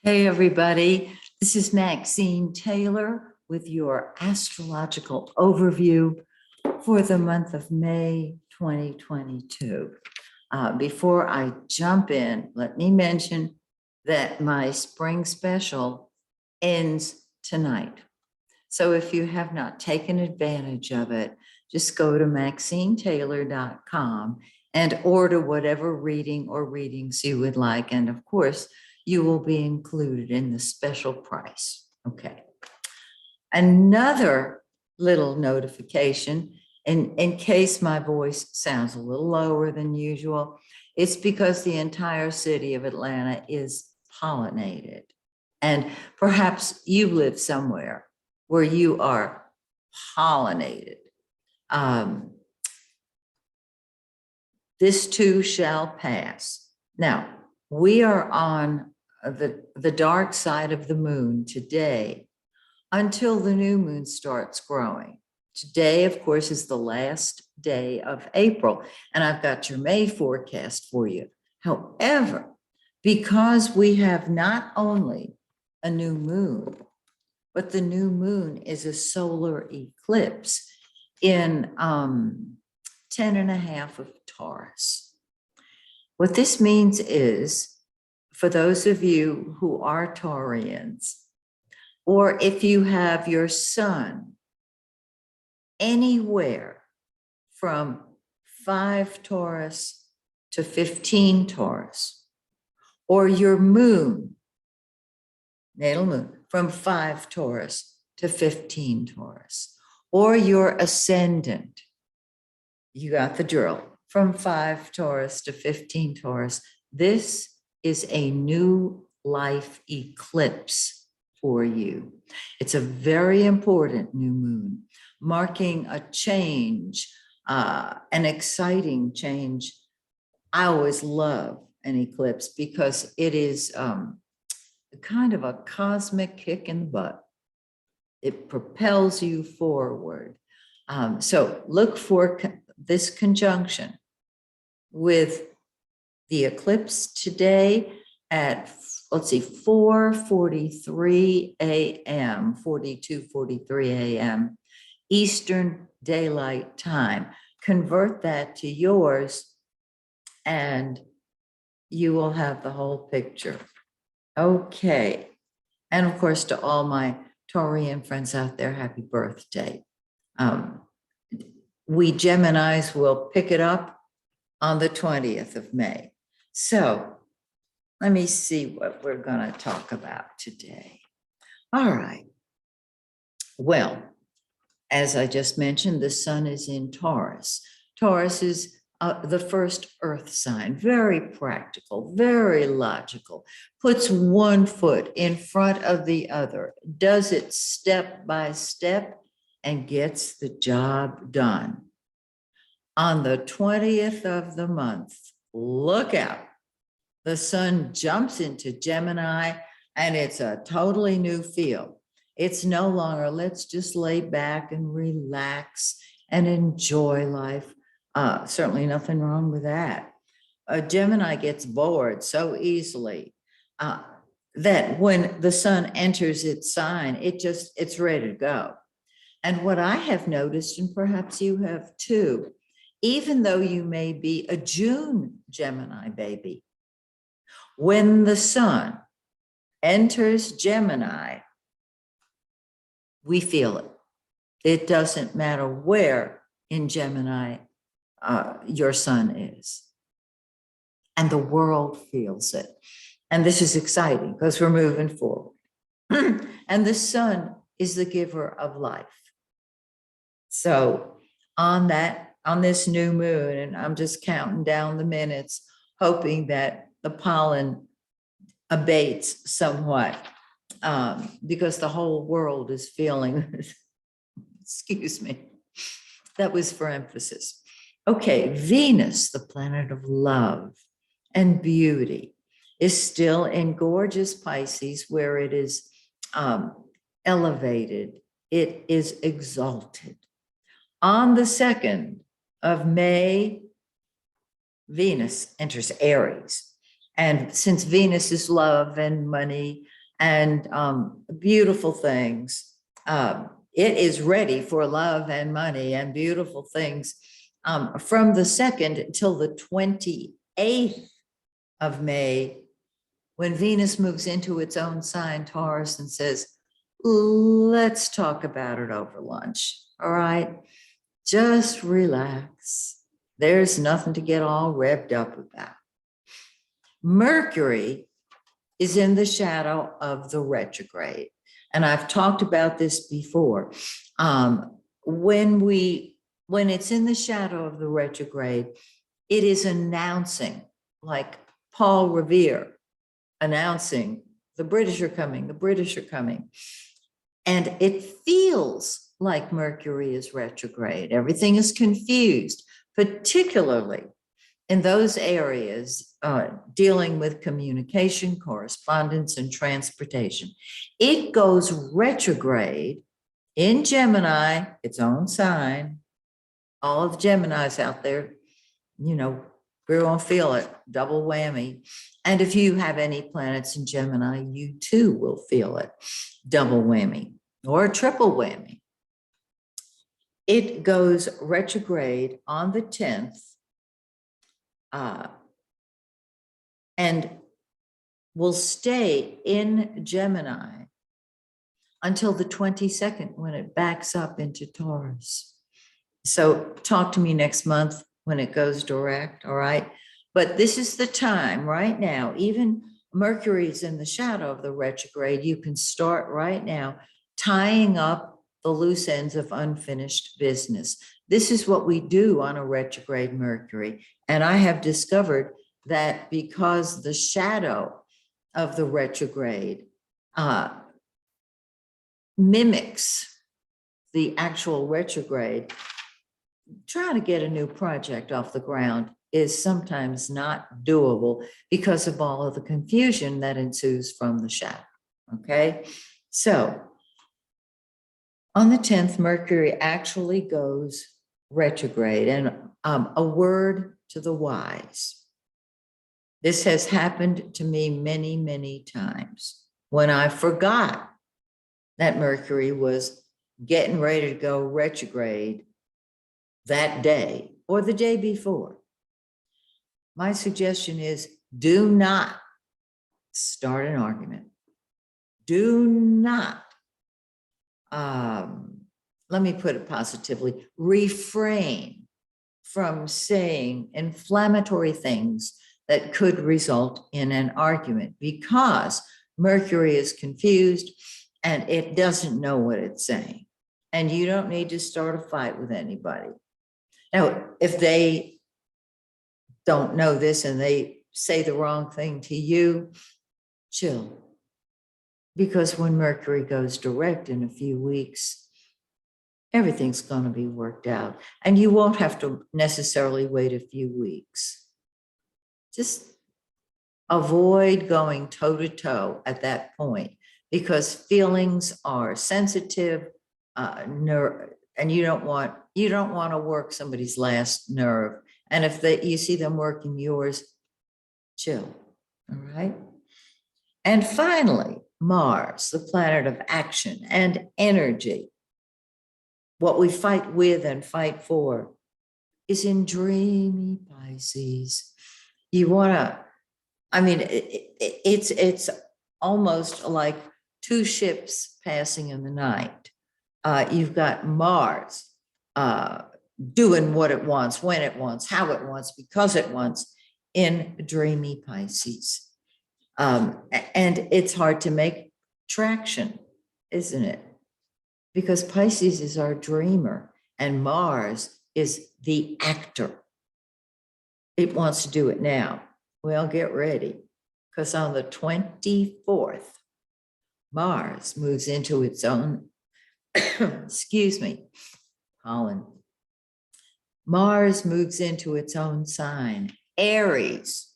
Hey, everybody. This is Maxine Taylor with your astrological overview for the month of May 2022. Before I jump in, let me mention that my spring special ends tonight. So if you have not taken advantage of it, just go to MaxineTaylor.com and order whatever reading or readings you would like. And of course, you will be included in the special price. Okay. Another little notification, in case my voice sounds a little lower than usual, it's because the entire city of Atlanta is pollinated. And perhaps you live somewhere where you are pollinated. This too shall pass. Now, we are on the dark side of the moon today until the new moon starts growing. Today, of course, is the last day of April, and I've got your May forecast for you. However, because we have not only a new moon, but the new moon is a solar eclipse in 10.5 of Taurus. What this means is, for those of you who are Taurians, or if you have your sun anywhere from 5 Taurus to 15 Taurus, or your moon, natal moon, from 5 Taurus to 15 Taurus, or your ascendant, you got the drill, from 5 Taurus to 15 Taurus, this is a new life eclipse for you. It's a very important new moon, marking a change, an exciting change. I always love an eclipse because it is kind of a cosmic kick in the butt. It propels you forward. So look for this conjunction with the eclipse today at, let's see, 4:43 a.m., 42:43 a.m. Eastern Daylight Time. Convert that to yours and you will have the whole picture. Okay. And of course, to all my Taurian friends out there, happy birthday. We Geminis will pick it up on the 20th of May. So let me see what we're going to talk about today. All right. Well, as I just mentioned, the sun is in Taurus. Taurus is the first earth sign, very practical, very logical, puts one foot in front of the other, does it step by step, and gets the job done. On the 20th of the month, look out. The sun jumps into Gemini, and it's a totally new field. It's no longer, let's just lay back and relax and enjoy life. Certainly nothing wrong with that. Gemini gets bored so easily that when the sun enters its sign, it's ready to go. And what I have noticed, and perhaps you have too, even though you may be a June Gemini baby, when the sun enters Gemini, we feel it. It doesn't matter where in Gemini your sun is. And the world feels it. And this is exciting because we're moving forward. And the sun is the giver of life. So on this new moon, and I'm just counting down the minutes, hoping that the pollen abates somewhat, because the whole world is feeling, excuse me, that was for emphasis. Okay, Venus, the planet of love and beauty, is still in gorgeous Pisces, where it is elevated, it is exalted. On the 2nd of May, Venus enters Aries. And since Venus is love and money and beautiful things. It is ready for love and money and beautiful things from the 2nd till the 28th of May, when Venus moves into its own sign, Taurus, and says, let's talk about it over lunch. All right. Just relax. There's nothing to get all revved up about. Mercury is in the shadow of the retrograde. And I've talked about this before. When it's in the shadow of the retrograde, it is announcing, like Paul Revere announcing, the British are coming, the British are coming. And it feels like Mercury is retrograde. Everything is confused, particularly in those areas dealing with communication, correspondence, and transportation. It goes retrograde in Gemini, its own sign. All of Geminis out there, you know, we're going to feel it, double whammy. And if you have any planets in Gemini, you too will feel it, double whammy or a triple whammy. It goes retrograde on the 10th and will stay in Gemini until the 22nd, when it backs up into Taurus. So talk to me next month when it goes direct, all right? But this is the time right now. Even Mercury's in the shadow of the retrograde. You can start right now tying up the loose ends of unfinished business. This is what we do on a retrograde Mercury. And I have discovered that because the shadow of the retrograde mimics the actual retrograde, trying to get a new project off the ground is sometimes not doable because of all of the confusion that ensues from the shadow. Okay, so on the 10th, Mercury actually goes retrograde. And a word to the wise. This has happened to me many, many times when I forgot that Mercury was getting ready to go retrograde that day or the day before. My suggestion is do not start an argument. Do not, let me put it positively, refrain from saying inflammatory things that could result in an argument, because Mercury is confused and it doesn't know what it's saying. And you don't need to start a fight with anybody. Now, if they don't know this and they say the wrong thing to you, chill. Because when Mercury goes direct in a few weeks, everything's going to be worked out. And you won't have to necessarily wait a few weeks. Just avoid going toe to toe at that point, because feelings are sensitive, and you don't want to work somebody's last nerve. And if you see them working yours, chill. All right. And finally, Mars, the planet of action and energy, what we fight with and fight for, is in dreamy Pisces. You want to, I mean, it's almost like two ships passing in the night. You've got Mars doing what it wants, when it wants, how it wants, because it wants, in dreamy Pisces. And it's hard to make traction, isn't it? Because Pisces is our dreamer and Mars is the actor. It wants to do it now. Well, get ready, because on the 24th, Mars moves into its own, excuse me, pollen. Mars moves into its own sign, Aries.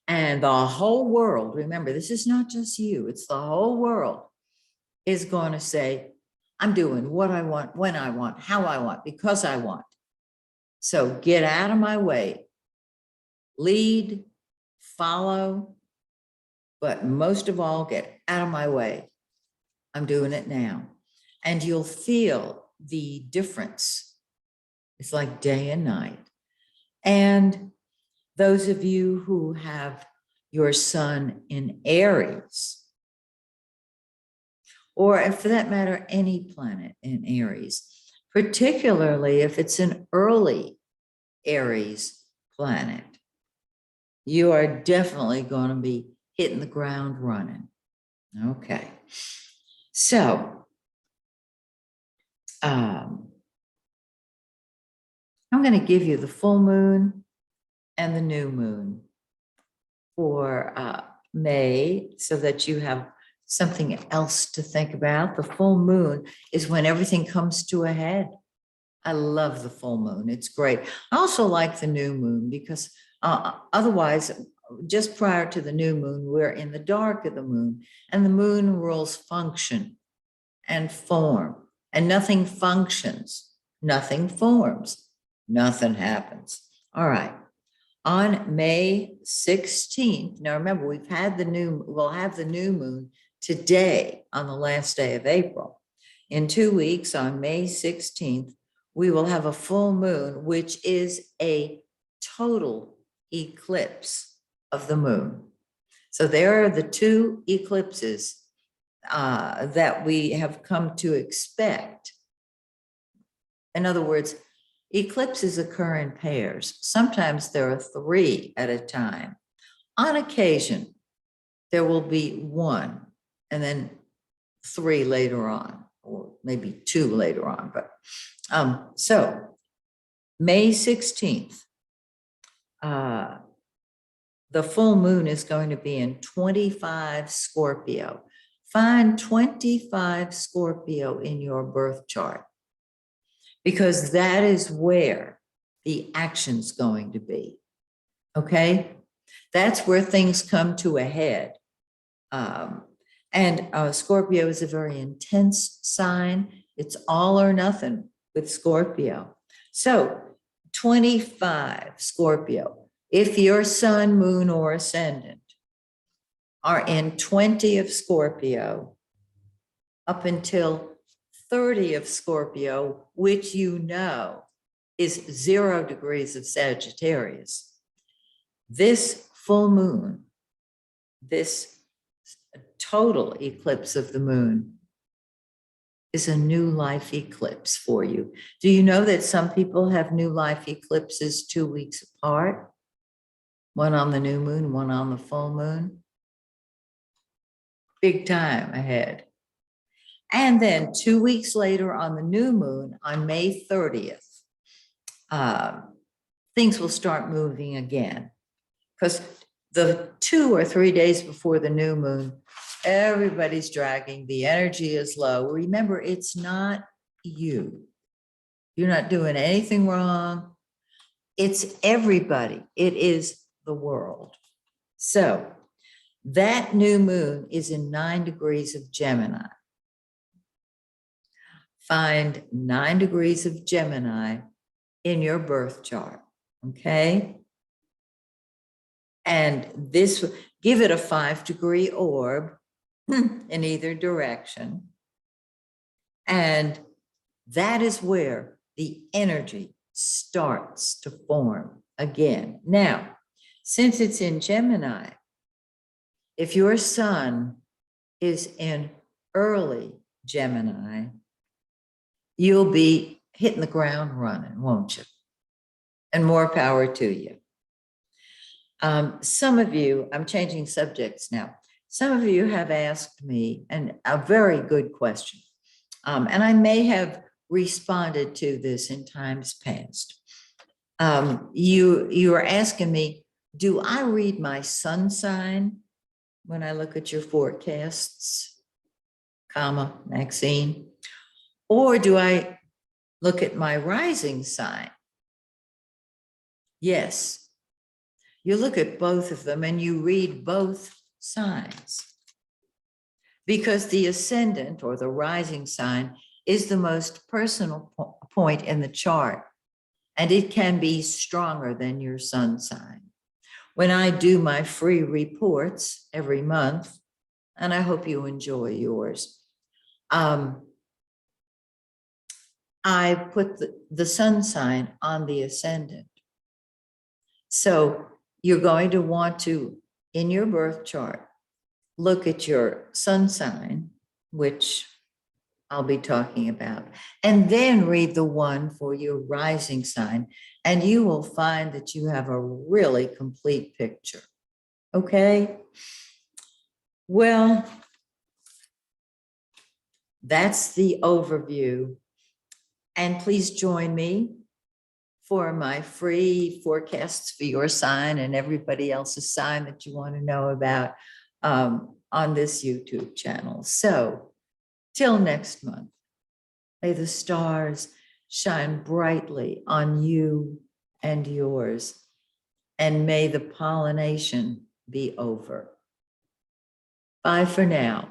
And the whole world, remember, this is not just you, it's the whole world, is going to say, I'm doing what I want, when I want, how I want, because I want. So get out of my way. Lead, follow, But most of all, get out of my way. I'm doing it now. And you'll feel the difference. It's like day and night. And those of you who have your sun in Aries, or if for that matter, any planet in Aries, particularly if it's an early Aries planet, you are definitely going to be hitting the ground running. Okay. So, I'm going to give you the full moon and the new moon for May so that you have something else to think about. The full moon is when everything comes to a head. I love the full moon. It's great. I also like the new moon because otherwise, just prior to the new moon, we're in the dark of the moon, and the moon rules function and form, and nothing functions, nothing forms, nothing happens. All right. On May 16th, now remember, we'll have the new moon today on the last day of April. In 2 weeks, on May 16th, we will have a full moon, which is a total eclipse of the moon. So there are the two eclipses that we have come to expect. In other words, eclipses occur in pairs. Sometimes there are 3 at a time. On occasion, there will be 1 and then 3 later on, or maybe 2 later on. But so May 16th, the full moon is going to be in 25 Scorpio. Find 25 Scorpio in your birth chart, because that is where the action's going to be. Okay? That's where things come to a head. And Scorpio is a very intense sign. It's all or nothing with Scorpio. So 25 Scorpio. If your sun, moon, or ascendant are in 20 of Scorpio up until 30 of Scorpio, which you know is 0 degrees of Sagittarius, this full moon, this total eclipse of the moon, is a new life eclipse for you. Do you know that some people have new life eclipses 2 weeks apart? One on the new moon, one on the full moon. Big time ahead. And then 2 weeks later on the new moon, on May 30th, things will start moving again. Because the 2 or 3 days before the new moon, everybody's dragging, the energy is low. Remember, it's not you. You're not doing anything wrong. It's everybody. It is the world. So that new moon is in 9 degrees of Gemini. Find 9 degrees of Gemini in your birth chart, okay? And this, give it a 5-degree orb in either direction. And that is where the energy starts to form again. Now, since it's in Gemini, if your sun is in early Gemini, you'll be hitting the ground running, won't you? And more power to you. Some of you, I'm changing subjects now. Some of you have asked me, and a very good question, and I may have responded to this in times past. You are asking me, do I read my sun sign when I look at your forecasts, Maxine? Or do I look at my rising sign? Yes, you look at both of them and you read both signs, because the ascendant or the rising sign is the most personal point in the chart, and it can be stronger than your sun sign. when I do my free reports every month, and I hope you enjoy yours, I put the sun sign on the ascendant. So you're going to want to, in your birth chart, look at your sun sign, which I'll be talking about, and then read the one for your rising sign, and you will find that you have a really complete picture. Okay? Well, that's the overview. And please join me for my free forecasts for your sign and everybody else's sign that you want to know about on this YouTube channel. So till next month, may the stars shine brightly on you and yours, and may the pollination be over. Bye for now.